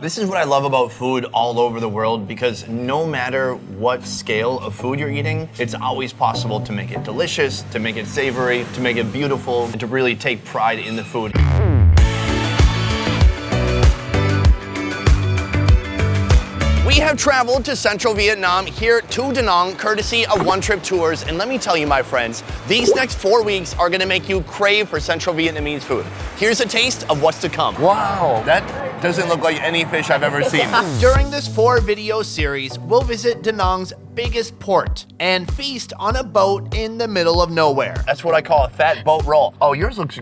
This is what I love about food all over the world, because no matter what scale of food you're eating, it's always possible to make it delicious, to make it savory, to make it beautiful, and to really take pride in the food. We have traveled to central Vietnam here to Danang, courtesy of One Trip Tours, and let me tell you, my friends, these next 4 weeks are gonna make you crave for central Vietnamese food. Here's a taste of what's to come. Wow, that doesn't look like any fish I've ever seen. During this 4-video series, we'll visit Da Nang's biggest port and feast on a boat in the middle of nowhere. That's what I call a fat boat roll. Oh, yours looks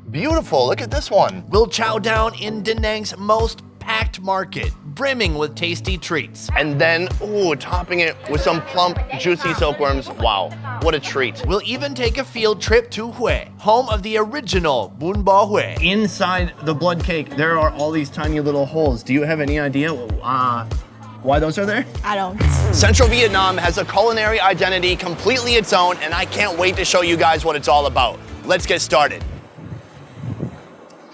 beautiful. Look at this one. We'll chow down in Da Nang's most packed market, brimming with tasty treats. And then, ooh, topping it with some plump, juicy silkworms. Wow, what a treat. We'll even take a field trip to Hue, home of the original Bún Bò Hue. Inside the blood cake, there are all these tiny little holes. Do you have any idea why those are there? I don't. Central Vietnam has a culinary identity completely its own, and I can't wait to show you guys what it's all about. Let's get started.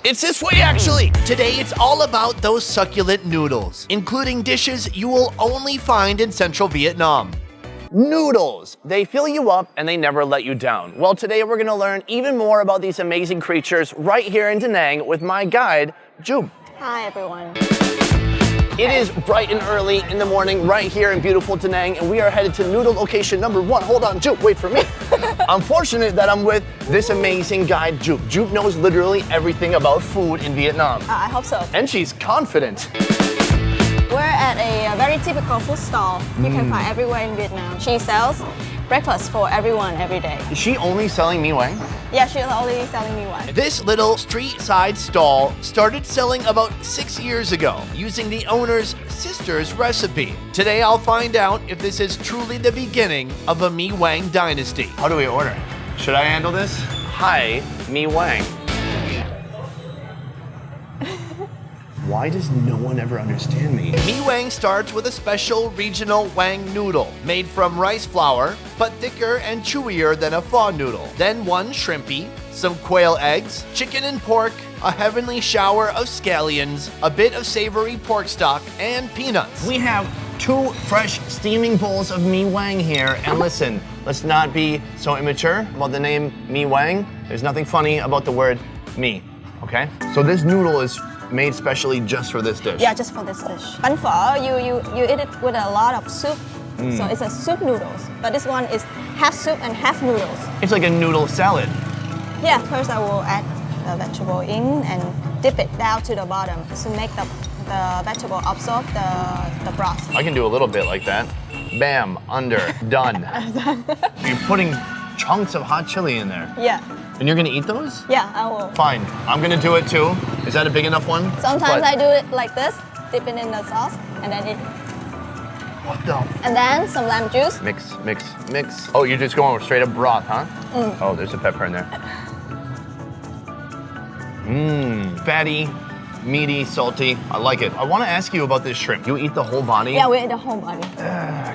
It's this way, actually. Today, it's all about those succulent noodles, including dishes you will only find in central Vietnam. Noodles. They fill you up and they never let you down. Well, today we're gonna learn even more about these amazing creatures right here in Da Nang with my guide, Jub. Hi, everyone. It is bright and early in the morning right here in beautiful Da Nang, and we are headed to noodle location number 1. Hold on, Jupe, wait for me. I'm fortunate that I'm with this amazing guide, Jupe. Jupe knows literally everything about food in Vietnam. I hope so. And she's confident. We're at a very typical food stall you can find everywhere in Vietnam. She sells breakfast for everyone every day. Is she only selling mee wang? Yeah, she's only selling me one. This little street-side stall started selling about 6 years ago using the owner's sister's recipe. Today I'll find out if this is truly the beginning of a mee wang dynasty. How do we order? Should I handle this? Hi, mee wang. Why does no one ever understand me? Mee wang starts with a special regional wang noodle made from rice flour, but thicker and chewier than a pho noodle. Then one shrimpy, some quail eggs, chicken and pork, a heavenly shower of scallions, a bit of savory pork stock, and peanuts. We have 2 fresh steaming bowls of mee wang here, and listen, let's not be so immature about the name mee wang. There's nothing funny about the word mee, okay? So this noodle is made specially just for this dish? Yeah, just for this dish. Bánh phở, you eat it with a lot of soup. So it's a soup noodles. But this one is half soup and half noodles. It's like a noodle salad. Yeah, first I will add the vegetable in and dip it down to the bottom to make the vegetable absorb the broth. I can do a little bit like that. Bam, under, done. You're putting chunks of hot chili in there. Yeah. And you're gonna eat those? Yeah, I will. Fine, I'm gonna do it too. Is that a big enough one? Sometimes I do it like this, dip it in the sauce, and then eat. What the? And then some lime juice. Mix, mix, mix. Oh, you're just going with straight up broth, huh? Oh, there's a pepper in there. Fatty, meaty, salty. I like it. I wanna ask you about this shrimp. You eat the whole body? Yeah, we eat the whole body.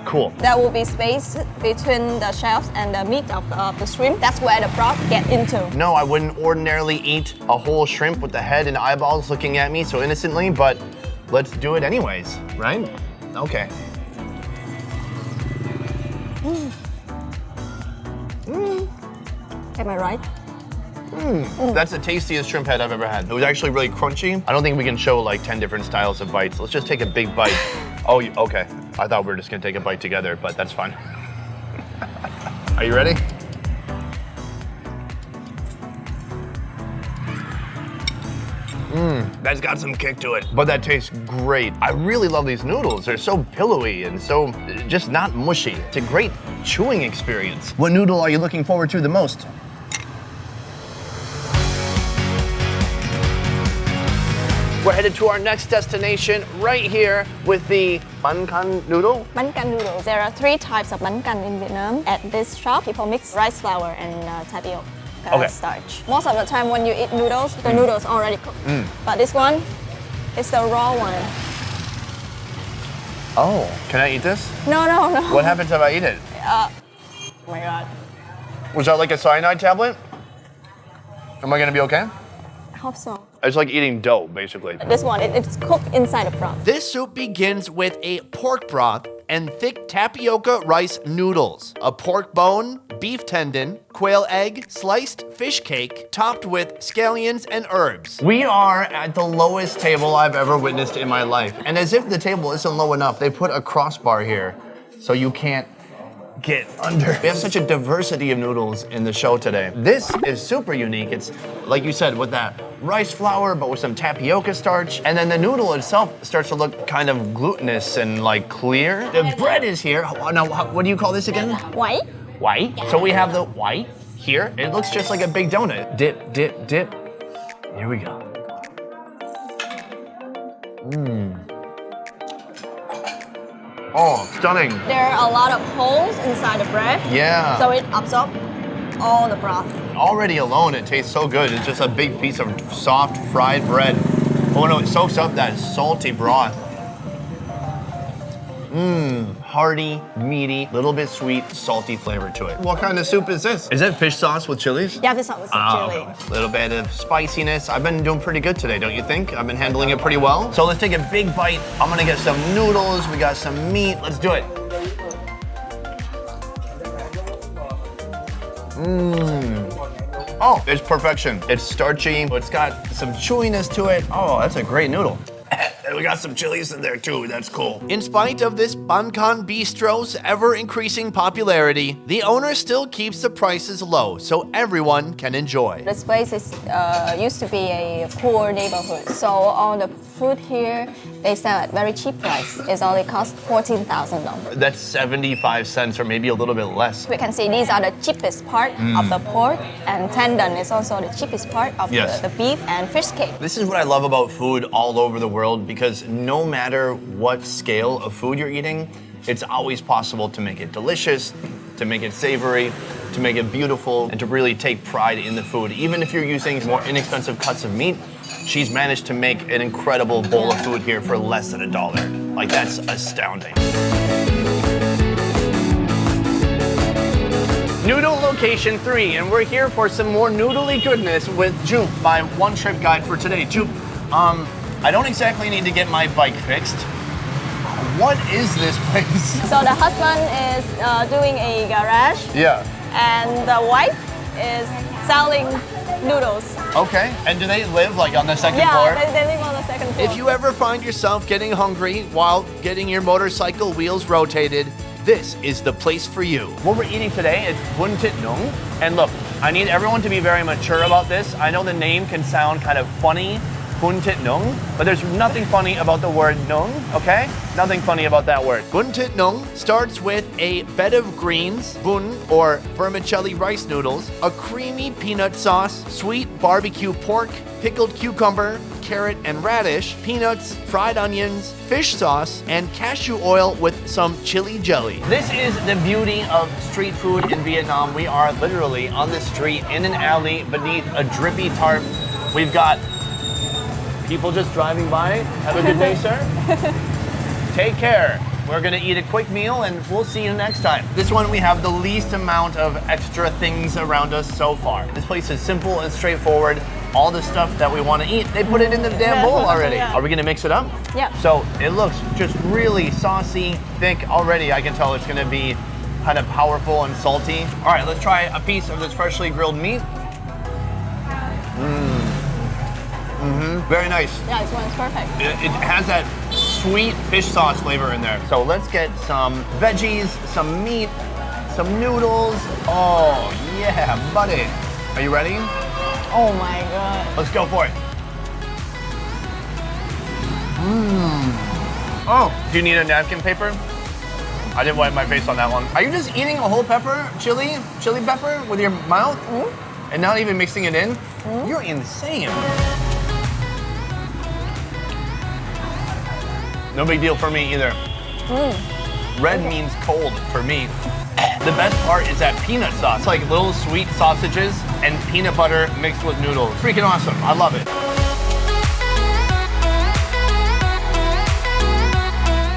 Cool. There will be space between the shells and the meat of the shrimp. That's where the broth get into. No, I wouldn't ordinarily eat a whole shrimp with the head and eyeballs looking at me so innocently, but let's do it anyways, right? Okay. Am I right? That's the tastiest shrimp head I've ever had. It was actually really crunchy. I don't think we can show like 10 different styles of bites. Let's just take a big bite. Oh, okay. I thought we were just gonna take a bite together, but that's fine. Are you ready? That's got some kick to it, but that tastes great. I really love these noodles. They're so pillowy and so just not mushy. It's a great chewing experience. What noodle are you looking forward to the most? We're headed to our next destination right here with the Bánh Canh noodle. Bánh canh noodles. There are 3 types of bánh canh in Vietnam. At this shop, people mix rice flour and tapioca starch. Most of the time when you eat noodles, the noodles already cooked. But this one is the raw one. Oh, can I eat this? No, no, no. What happens if I eat it? Oh my God. Was that like a cyanide tablet? Am I gonna be okay? I hope so. It's like eating dough, basically. This one, it's cooked inside a broth. This soup begins with a pork broth and thick tapioca rice noodles, a pork bone, beef tendon, quail egg, sliced fish cake, topped with scallions and herbs. We are at the lowest table I've ever witnessed in my life. And as if the table isn't low enough, they put a crossbar here so you can't get under. We have such a diversity of noodles in the show today. This is super unique. It's, like you said, with that rice flour, but with some tapioca starch. And then the noodle itself starts to look kind of glutinous and like clear. The bread is here. Now, what do you call this again? White. White. So we have the white here. It looks just like a big donut. Dip, dip, dip. Here we go. Oh, stunning. There are a lot of holes inside the bread. Yeah. So it absorbs all the broth. Already alone, it tastes so good. It's just a big piece of soft fried bread. Oh no, it soaks up that salty broth. Hearty, meaty, little bit sweet, salty flavor to it. What kind of soup is this? Is it fish sauce with chilies? Yeah, this one is chili. A little bit of spiciness. I've been doing pretty good today, don't you think? I've been handling it pretty well. So let's take a big bite. I'm gonna get some noodles. We got some meat. Let's do it. Oh, it's perfection. It's starchy. It's got some chewiness to it. Oh, that's a great noodle. And we got some chilies in there too, that's cool. In spite of this Bankan Bistro's ever-increasing popularity, the owner still keeps the prices low so everyone can enjoy. This place is used to be a poor neighborhood. So all the food here, they sell at very cheap price. It only costs $14,000. That's 75 cents or maybe a little bit less. We can see these are the cheapest part of the pork, and tendon is also the cheapest part of the beef and fish cake. This is what I love about food all over the world, because no matter what scale of food you're eating, it's always possible to make it delicious, to make it savory, to make it beautiful, and to really take pride in the food. Even if you're using more inexpensive cuts of meat, she's managed to make an incredible bowl of food here for less than $1. Like, that's astounding. Noodle location 3, and we're here for some more noodly goodness with Jupe, my one trip guide for today. Jupe, I don't exactly need to get my bike fixed. What is this place? So the husband is doing a garage. Yeah. And the wife is selling noodles. Okay. And do they live like on the second floor? Yeah, they live on the second floor. If you ever find yourself getting hungry while getting your motorcycle wheels rotated, this is the place for you. What we're eating today is Untitled. And look, I need everyone to be very mature about this. I know the name can sound kind of funny, Untitled, but there's nothing funny about the word nung, okay? Nothing funny about that word. Untitled starts with a bed of greens, bun or vermicelli rice noodles, a creamy peanut sauce, sweet barbecue pork, pickled cucumber, carrot and radish, peanuts, fried onions, fish sauce, and cashew oil with some chili jelly. This is the beauty of street food in Vietnam. We are literally on the street in an alley beneath a drippy tarp. We've got people just driving by. Have a good day, sir. Take care. We're gonna eat a quick meal and we'll see you next time. This one we have the least amount of extra things around us so far. This place is simple and straightforward. All the stuff that we want to eat, they put it in the damn bowl already. Yeah. Are we gonna mix it up? Yeah. So it looks just really saucy, thick. Already I can tell it's gonna be kind of powerful and salty. All right, let's try a piece of this freshly grilled meat. Very nice. Yeah, this one's perfect. It has that sweet fish sauce flavor in there. So let's get some veggies, some meat, some noodles. Oh yeah, buddy. Are you ready? Oh my God. Let's go for it. Oh, do you need a napkin paper? I didn't wipe my face on that one. Are you just eating a whole pepper, chili pepper with your mouth? And not even mixing it in? You're insane. No big deal for me either. Red means cold for me. The best part is that peanut sauce. It's like little sweet sausages and peanut butter mixed with noodles. Freaking awesome. I love it.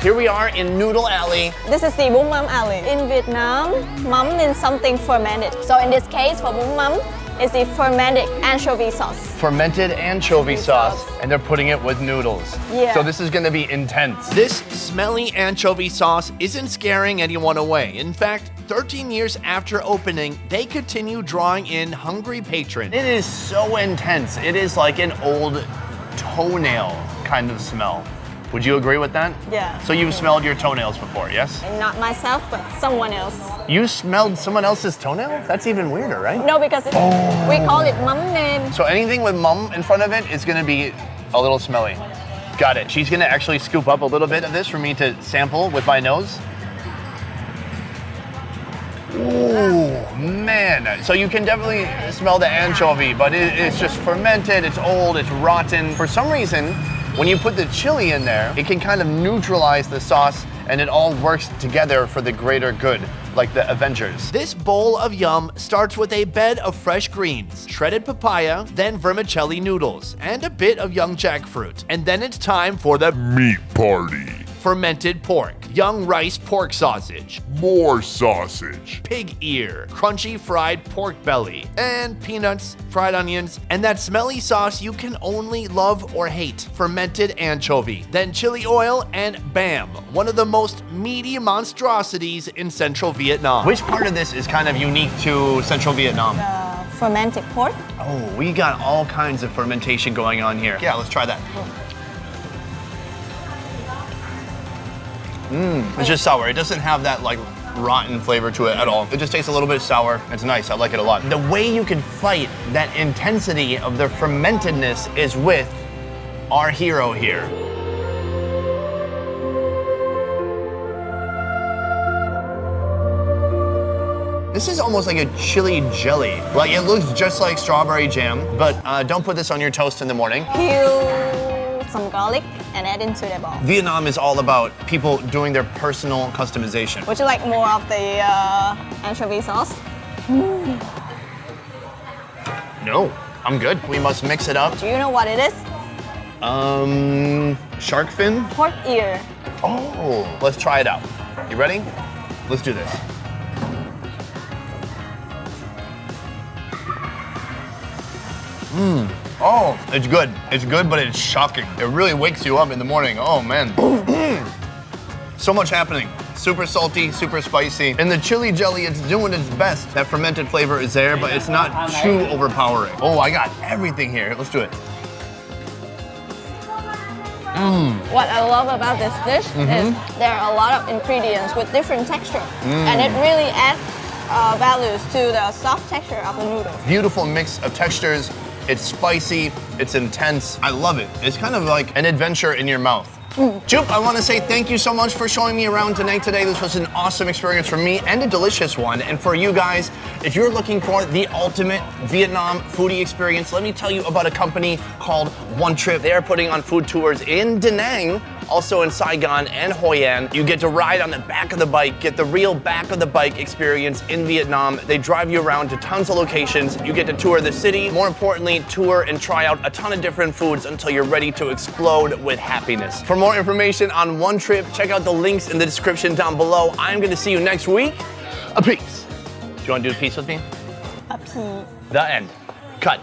Here we are in Noodle Alley. This is the bún mắm alley. In Vietnam, mắm means something fermented. So in this case, for bún mắm, is the fermented anchovy sauce. Fermented anchovy sauce, and they're putting it with noodles. Yeah. So this is gonna be intense. This smelly anchovy sauce isn't scaring anyone away. In fact, 13 years after opening, they continue drawing in hungry patrons. It is so intense. It is like an old toenail kind of smell. Would you agree with that? Yeah. So you've smelled your toenails before, yes? And not myself, but someone else. You smelled someone else's toenail? That's even weirder, right? No, because we call it mắm nêm. So anything with mum in front of it is gonna be a little smelly. Got it. She's gonna actually scoop up a little bit of this for me to sample with my nose. Ooh, man. So you can definitely smell the anchovy, but it's just fermented, it's old, it's rotten. For some reason, when you put the chili in there, it can kind of neutralize the sauce and it all works together for the greater good, like the Avengers. This bowl of yum starts with a bed of fresh greens, shredded papaya, then vermicelli noodles, and a bit of young jackfruit. And then it's time for the Meat party. fermented pork, young rice pork sausage, More sausage. pig ear, crunchy fried pork belly, and peanuts, fried onions, and that smelly sauce you can only love or hate, fermented anchovy, then chili oil, and bam, one of the most meaty monstrosities in central Vietnam. Which part of this is kind of unique to Central Vietnam? Fermented pork. Oh, we got all kinds of fermentation going on here. Yeah, let's try that. It's just sour. It doesn't have that like rotten flavor to it at all. It just tastes a little bit sour. It's nice. I like it a lot. The way you can fight that intensity of the fermentedness is with our hero here. This is almost like a chili jelly. Like it looks just like strawberry jam, but don't put this on your toast in the morning. Peel some garlic and add into the bowl. Vietnam is all about people doing their personal customization. Would you like more of the anchovy sauce? No, I'm good. We must mix it up. Do you know what it is? Shark fin? Pork ear. Oh, let's try it out. You ready? Let's do this. Oh, it's good. It's good, but it's shocking. It really wakes you up in the morning. Oh, man. So much happening. Super salty, super spicy. And the chili jelly, it's doing its best. That fermented flavor is there, but it's not too overpowering. Oh, I got everything here. Let's do it. What I love about this dish is there are a lot of ingredients with different texture, and it really adds values to the soft texture of the noodles. Beautiful mix of textures. It's spicy, it's intense. I love it. It's kind of like an adventure in your mouth. Jup, I want to say thank you so much for showing me around tonight today. This was an awesome experience for me and a delicious one. And for you guys, if you're looking for the ultimate Vietnam foodie experience, let me tell you about a company called One Trip. They are putting on food tours in Danang, also in Saigon and Hoi An. You get to ride on the back of the bike, get the real back of the bike experience in Vietnam. They drive you around to tons of locations. You get to tour the city. More importantly, tour and try out a ton of different foods until you're ready to explode with happiness. For more information on One Trip, check out the links in the description down below. I'm gonna see you next week. A peace. Do you wanna do a peace with me? A piece. The end. Cut.